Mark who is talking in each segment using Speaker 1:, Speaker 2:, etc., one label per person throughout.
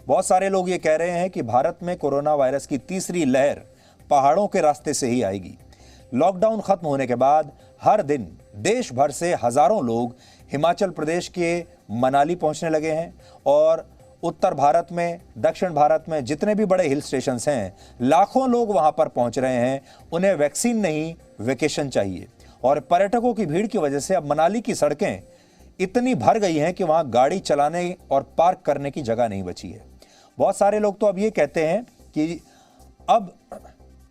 Speaker 1: बहुत सारे लोग ये कह रहे हैं कि भारत में कोरोना वायरस की तीसरी लहर पहाड़ों के रास्ते से ही आएगी। लॉकडाउन खत्म होने के बाद हर दिन देश भर से हजारों लोग हिमाचल प्रदेश के मनाली पहुंचने लगे हैं और उत्तर भारत में, दक्षिण भारत में जितने भी बड़े हिल स्टेशंस हैं, लाखों लोग वहां पर पहुंच रहे हैं। उन्हें वैक्सीन नहीं, वेकेशन चाहिए। और पर्यटकों की भीड़ की वजह से अब मनाली की सड़कें इतनी भर गई हैं कि वहां गाड़ी चलाने और पार्क करने की जगह नहीं बची है। बहुत सारे लोग तो अब ये कहते हैं कि अब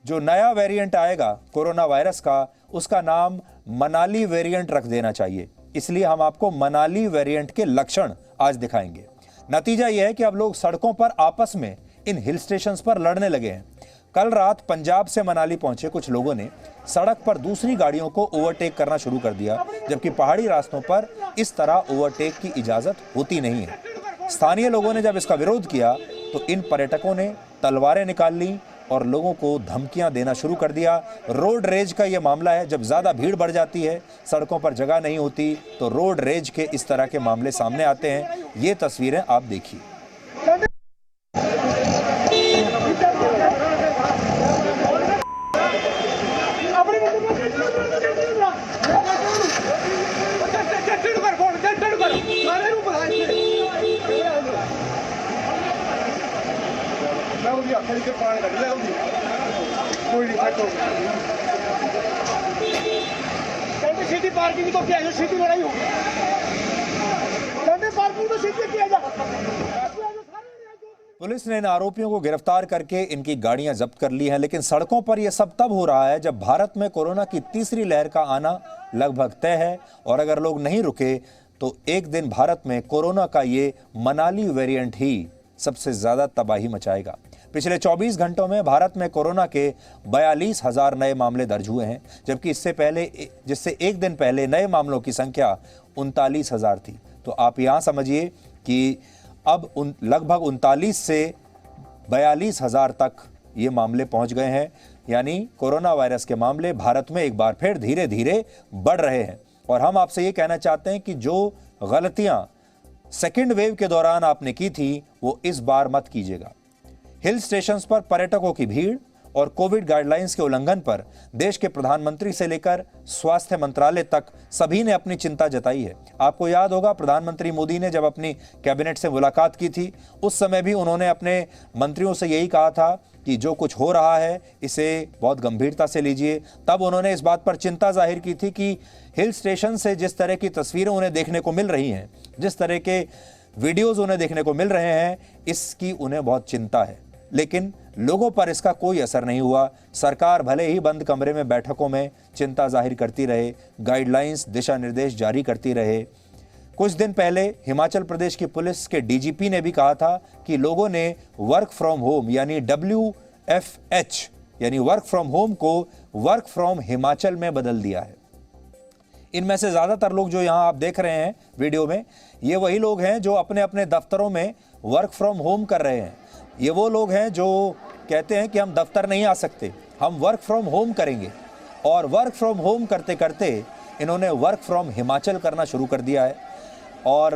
Speaker 1: जो नया वेरिएंट आएगा कोरोना वायरस का, उसका नाम मनाली वेरिएंट रख देना चाहिए। इसलिए हम आपको मनाली वेरिएंट के लक्षण आज दिखाएंगे। नतीजा यह है कि अब लोग सड़कों पर आपस में इन हिल स्टेशंस पर लड़ने लगे हैं। कल रात पंजाब से मनाली पहुंचे कुछ लोगों ने सड़क पर दूसरी गाड़ियों को ओवरटेक करना शुरू कर दिया, जबकि पहाड़ी रास्तों पर इस तरह ओवरटेक की इजाजत होती नहीं है। स्थानीय लोगों ने जब इसका विरोध किया तो इन पर्यटकों ने तलवारें निकाल ली और लोगों को धमकियां देना शुरू कर दिया। रोड रेज का यह मामला है। जब ज्यादा भीड़ बढ़ जाती है, सड़कों पर जगह नहीं होती, तो रोड रेज के इस तरह के मामले सामने आते हैं। ये तस्वीरें आप देखिए।
Speaker 2: पार्किंग तो क्या है, सीधी लड़ाई होगी। पार्किंग तो सीधी किया जा।
Speaker 1: पुलिस ने इन आरोपियों को गिरफ्तार करके इनकी गाड़ियां जब्त कर ली हैं, लेकिन सड़कों पर यह सब तब हो रहा है जब भारत में कोरोना की तीसरी लहर का आना लगभग तय है। और अगर लोग नहीं रुके तो एक दिन भारत में कोरोना का ये मनाली वेरिएंट ही सबसे ज्यादा तबाही मचाएगा। पिछले 24 घंटों में भारत में कोरोना के 42,000 नए मामले दर्ज हुए हैं, जबकि जिससे एक दिन पहले नए मामलों की संख्या 39,000 थी। तो आप यहां समझिए कि अब लगभग 39 से 42,000 तक ये मामले पहुंच गए हैं। यानी कोरोना वायरस के मामले भारत में एक बार फिर धीरे धीरे बढ़ रहे हैं। और हम आपसे ये कहना चाहते हैं कि जो गलतियां सेकेंड वेव के दौरान आपने की थी, वो इस बार मत कीजिएगा। हिल स्टेशंस पर पर्यटकों की भीड़ और कोविड गाइडलाइंस के उल्लंघन पर देश के प्रधानमंत्री से लेकर स्वास्थ्य मंत्रालय तक सभी ने अपनी चिंता जताई है। आपको याद होगा, प्रधानमंत्री मोदी ने जब अपनी कैबिनेट से मुलाकात की थी, उस समय भी उन्होंने अपने मंत्रियों से यही कहा था कि जो कुछ हो रहा है इसे बहुत गंभीरता से लीजिए। तब उन्होंने इस बात पर चिंता जाहिर की थी कि हिल स्टेशन से जिस तरह की तस्वीरें उन्हें देखने को मिल रही हैं, जिस तरह के वीडियोज उन्हें देखने को मिल रहे हैं, इसकी उन्हें बहुत चिंता है। लेकिन लोगों पर इसका कोई असर नहीं हुआ। सरकार भले ही बंद कमरे में बैठकों में चिंता जाहिर करती रहे, गाइडलाइंस, दिशा निर्देश जारी करती रहे। कुछ दिन पहले हिमाचल प्रदेश की पुलिस के डीजीपी ने भी कहा था कि लोगों ने वर्क फ्रॉम होम यानी WFH यानी वर्क फ्रॉम होम को वर्क फ्रॉम हिमाचल में बदल दिया है। इनमें से ज्यादातर लोग जो यहां आप देख रहे हैं वीडियो में, ये वही लोग हैं जो अपने अपने दफ्तरों में वर्क फ्रॉम होम कर रहे हैं। ये वो लोग हैं जो कहते हैं कि हम दफ्तर नहीं आ सकते, हम वर्क फ्रॉम होम करेंगे। और वर्क फ्रॉम होम करते करते इन्होंने वर्क फ्रॉम हिमाचल करना शुरू कर दिया है। और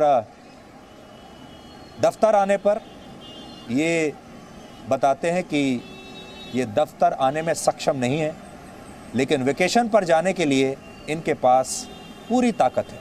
Speaker 1: दफ्तर आने पर ये बताते हैं कि ये दफ्तर आने में सक्षम नहीं है, लेकिन वेकेशन पर जाने के लिए इनके पास पूरी ताकत है।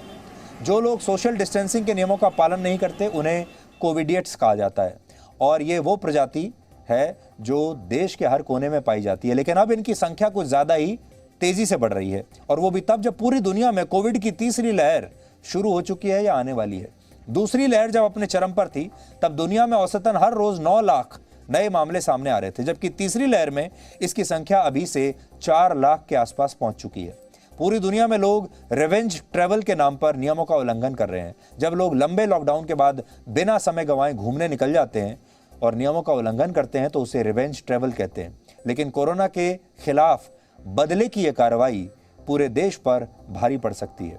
Speaker 1: जो लोग सोशल डिस्टेंसिंग के नियमों का पालन नहीं करते, उन्हें कोविडियट्स कहा जाता है। और ये वो प्रजाति है जो देश के हर कोने में पाई जाती है। लेकिन अब इनकी संख्या कुछ ज़्यादा ही तेज़ी से बढ़ रही है, और वो भी तब जब पूरी दुनिया में कोविड की तीसरी लहर शुरू हो चुकी है या आने वाली है। दूसरी लहर जब अपने चरम पर थी, तब दुनिया में औसतन हर रोज़ 9 लाख नए मामले सामने आ रहे थे, जबकि तीसरी लहर में इसकी संख्या अभी से 4 लाख के आसपास पहुंच चुकी है। पूरी दुनिया में लोग रिवेंज ट्रैवल के नाम पर नियमों का उल्लंघन कर रहे हैं। जब लोग लंबे लॉकडाउन के बाद बिना समय गंवाए घूमने निकल जाते हैं और नियमों का उल्लंघन करते हैं, तो उसे रिवेंज ट्रैवल कहते हैं। लेकिन कोरोना के खिलाफ बदले की यह कार्रवाई पूरे देश पर भारी पड़ सकती है।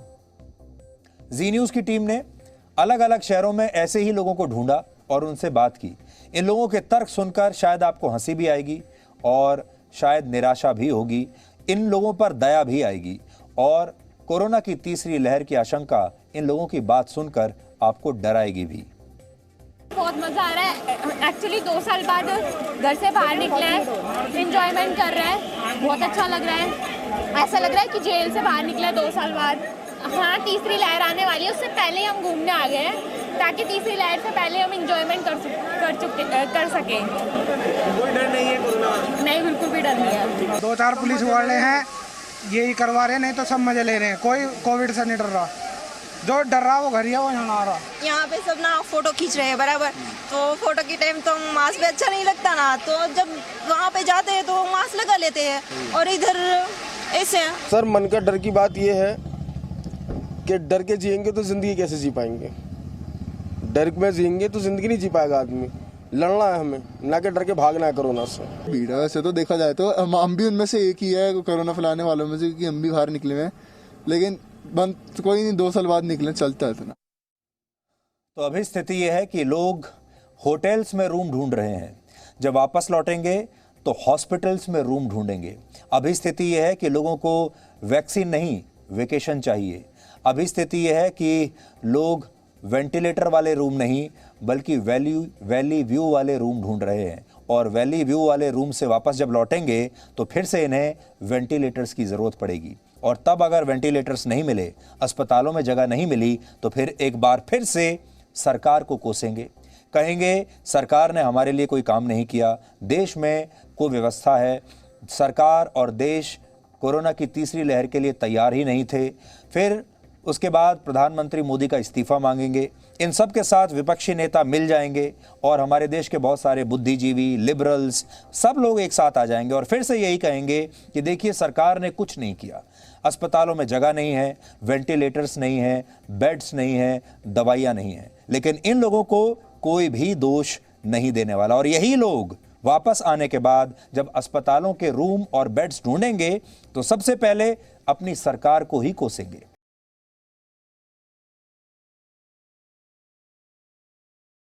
Speaker 1: जी न्यूज की टीम ने अलग अलग शहरों में ऐसे ही लोगों को ढूंढा और उनसे बात की। इन लोगों के तर्क सुनकर शायद आपको हंसी भी आएगी और शायद निराशा भी होगी। इन लोगों पर दया भी आएगी, और कोरोना की तीसरी लहर की आशंका इन लोगों की बात सुनकर आपको डराएगी भी।
Speaker 3: बहुत मज़ा आ रहा है। एक्चुअली 2 साल बाद घर से बाहर निकले हैं, इंजॉयमेंट कर रहे हैं, बहुत अच्छा लग रहा है। ऐसा लग रहा है कि जेल से बाहर निकले 2 साल बाद। हाँ, तीसरी लहर आने वाली है, उससे पहले ही हम घूमने आ गए हैं ताकि तीसरी लहर से पहले हम इंजॉयमेंट कर सकें।
Speaker 2: कोई डर नहीं है कोरोना?
Speaker 3: नहीं, बिल्कुल भी डर नहीं है।
Speaker 4: 2-4 पुलिस वाले हैं, यही करवा रहे हैं, नहीं तो सब मजे ले रहे हैं। कोई कोविड से नहीं डर रहा, जो डर रहा वो घर ही है, वो यहाँ आ रहा।
Speaker 5: यहाँ पे सब ना फोटो खींच रहे हैं बराबर, तो फोटो के टाइम तो मास्क भी अच्छा नहीं लगता ना, तो जब वहाँ पे जाते हैं तो मास्क लगा लेते हैं, और इधर ऐसे हैं।
Speaker 6: सर मन का डर की बात ये है कि डर के जिएंगे तो जिंदगी कैसे जी पाएंगे। डर में जिएंगे तो जिंदगी नहीं जी पाएगा आदमी। लड़ना है हमें, ना कि डर के भागना है कोरोना से।
Speaker 7: भीड़ है वैसे तो देखा जाए तो हम भी उनमें से एक ही है कोरोना फैलाने वालों में से, कि हम भी बाहर निकले हैं, लेकिन बंद कोई नहीं, 2 साल बाद निकले, चलता है इतना।
Speaker 1: तो अभी स्थिति यह है कि लोग होटल्स में रूम ढूंढ रहे हैं, जब वापस लौटेंगे तो हॉस्पिटल्स में रूम ढूंढेंगे। अभी स्थिति यह है कि लोगों को वैक्सीन नहीं, वेकेशन चाहिए। अभी स्थिति यह है कि लोग वेंटिलेटर वाले रूम नहीं बल्कि वैली व्यू वाले रूम ढूंढ रहे हैं, और वैली व्यू वाले रूम से वापस जब लौटेंगे तो फिर से इन्हें वेंटिलेटर्स की ज़रूरत पड़ेगी। और तब अगर वेंटिलेटर्स नहीं मिले, अस्पतालों में जगह नहीं मिली, तो फिर एक बार फिर से सरकार को कोसेंगे, कहेंगे सरकार ने हमारे लिए कोई काम नहीं किया, देश में कोई व्यवस्था है, सरकार और देश कोरोना की तीसरी लहर के लिए तैयार ही नहीं थे। फिर उसके बाद प्रधानमंत्री मोदी का इस्तीफा मांगेंगे। इन सब के साथ विपक्षी नेता मिल जाएंगे और हमारे देश के बहुत सारे बुद्धिजीवी, लिबरल्स, सब लोग एक साथ आ जाएंगे और फिर से यही कहेंगे कि देखिए सरकार ने कुछ नहीं किया, अस्पतालों में जगह नहीं है, वेंटिलेटर्स नहीं है, बेड्स नहीं है, दवाइयाँ नहीं हैं। लेकिन इन लोगों को कोई भी दोष नहीं देने वाला, और यही लोग वापस आने के बाद जब अस्पतालों के रूम और बेड्स ढूंढेंगे तो सबसे पहले अपनी सरकार को ही कोसेंगे।